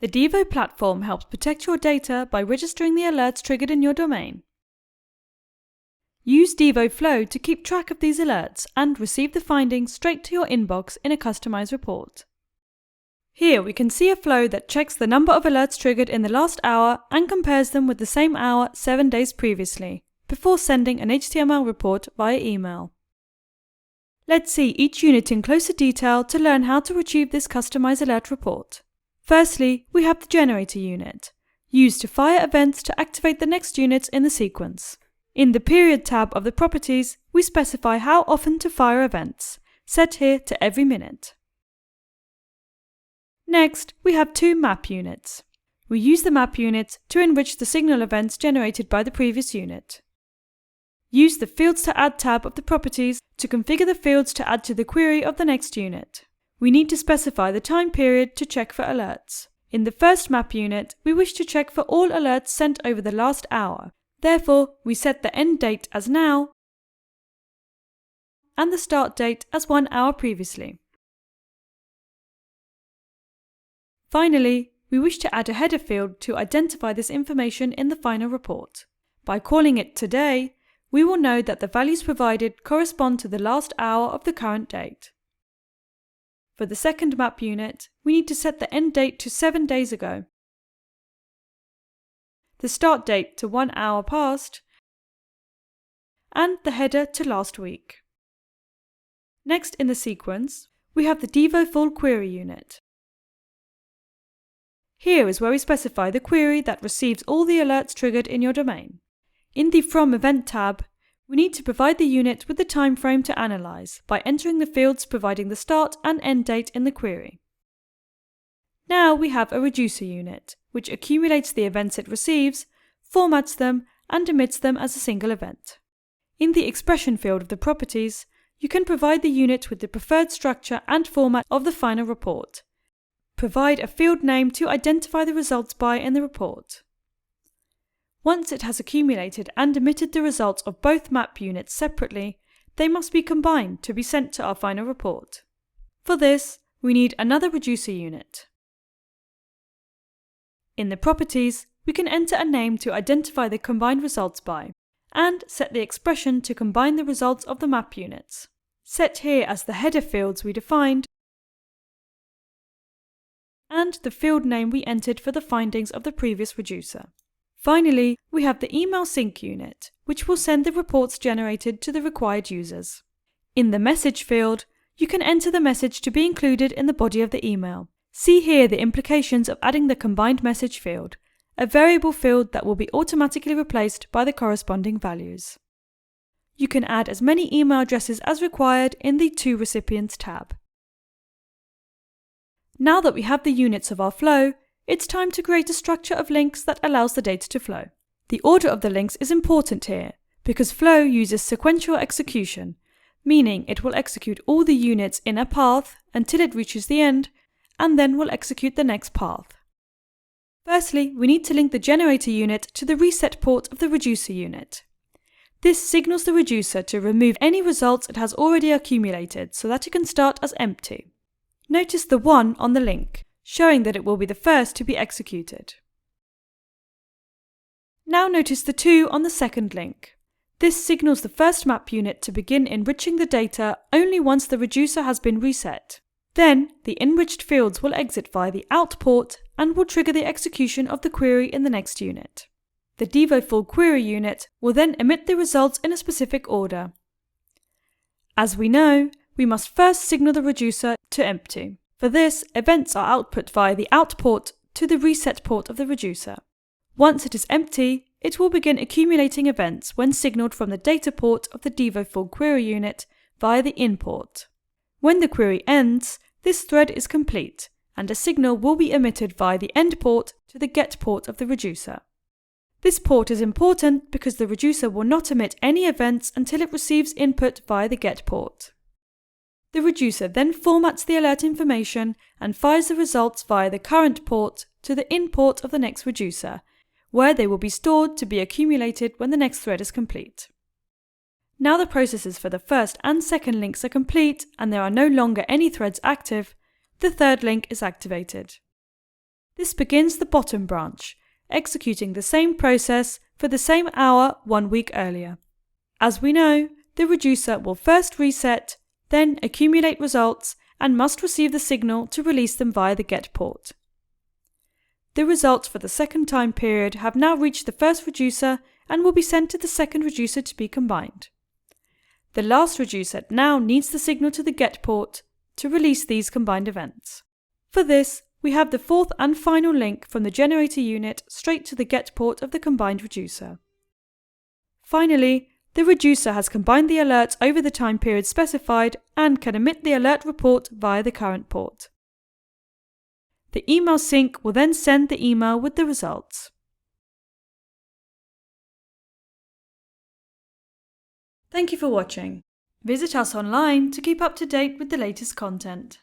The Devo Platform helps protect your data by registering the alerts triggered in your domain. Use Devo Flow to keep track of these alerts and receive the findings straight to your inbox in a customized report. Here we can see a flow that checks the number of alerts triggered in the last hour and compares them with the same hour 7 days previously, before sending an HTML report via email. Let's see each unit in closer detail to learn how to retrieve this customized alert report. Firstly, we have the generator unit, used to fire events to activate the next units in the sequence. In the period tab of the properties, we specify how often to fire events, set here to every minute. Next, we have two map units. We use the map unit to enrich the signal events generated by the previous unit. Use the Fields to Add tab of the properties to configure the fields to add to the query of the next unit. We need to specify the time period to check for alerts. In the first map unit, we wish to check for all alerts sent over the last hour. Therefore, we set the end date as now and the start date as 1 hour previously. Finally, we wish to add a header field to identify this information in the final report. By calling it Today, we will know that the values provided correspond to the last hour of the current date. For the second map unit, we need to set the end date to 7 days ago, the start date to 1 hour past, and the header to last week. Next in the sequence, we have the Devo Full Query unit. Here is where we specify the query that receives all the alerts triggered in your domain. In the From Event tab, we need to provide the unit with the time frame to analyze by entering the fields providing the start and end date in the query. Now we have a reducer unit, which accumulates the events it receives, formats them, and emits them as a single event. In the expression field of the properties, you can provide the unit with the preferred structure and format of the final report. Provide a field name to identify the results by in the report. Once it has accumulated and emitted the results of both map units separately, they must be combined to be sent to our final report. For this, we need another reducer unit. In the properties, we can enter a name to identify the combined results by, and set the expression to combine the results of the map units. Set here as the header fields we defined, and the field name we entered for the findings of the previous reducer. Finally, we have the email sync unit, which will send the reports generated to the required users. In the message field, you can enter the message to be included in the body of the email. See here the implications of adding the combined message field, a variable field that will be automatically replaced by the corresponding values. You can add as many email addresses as required in the To Recipients tab. Now that we have the units of our flow, it's time to create a structure of links that allows the data to flow. The order of the links is important here, because Flow uses sequential execution, meaning it will execute all the units in a path until it reaches the end, and then will execute the next path. Firstly, we need to link the generator unit to the reset port of the reducer unit. This signals the reducer to remove any results it has already accumulated so that it can start as empty. Notice the 1 on the link, showing that it will be the first to be executed. Now notice the 2 on the second link. This signals the first map unit to begin enriching the data only once the reducer has been reset. Then, the enriched fields will exit via the out port and will trigger the execution of the query in the next unit. The Devo Full Query unit will then emit the results in a specific order. As we know, we must first signal the reducer to empty. For this, events are output via the out port to the reset port of the reducer. Once it is empty, it will begin accumulating events when signaled from the data port of the Devo Full Query unit via the in port. When the query ends, this thread is complete, and a signal will be emitted via the end port to the get port of the reducer. This port is important because the reducer will not emit any events until it receives input via the get port. The reducer then formats the alert information and fires the results via the current port to the in port of the next reducer, where they will be stored to be accumulated when the next thread is complete. Now the processes for the first and second links are complete and there are no longer any threads active, the third link is activated. This begins the bottom branch, executing the same process for the same hour 1 week earlier. As we know, the reducer will first reset, then accumulate results, and must receive the signal to release them via the get port. The results for the second time period have now reached the first reducer and will be sent to the second reducer to be combined. The last reducer now needs the signal to the get port to release these combined events. For this, we have the fourth and final link from the generator unit straight to the get port of the combined reducer. Finally, the reducer has combined the alert over the time period specified and can emit the alert report via the current port. The email sync will then send the email with the results. Thank you for watching. Visit us online to keep up to date with the latest content.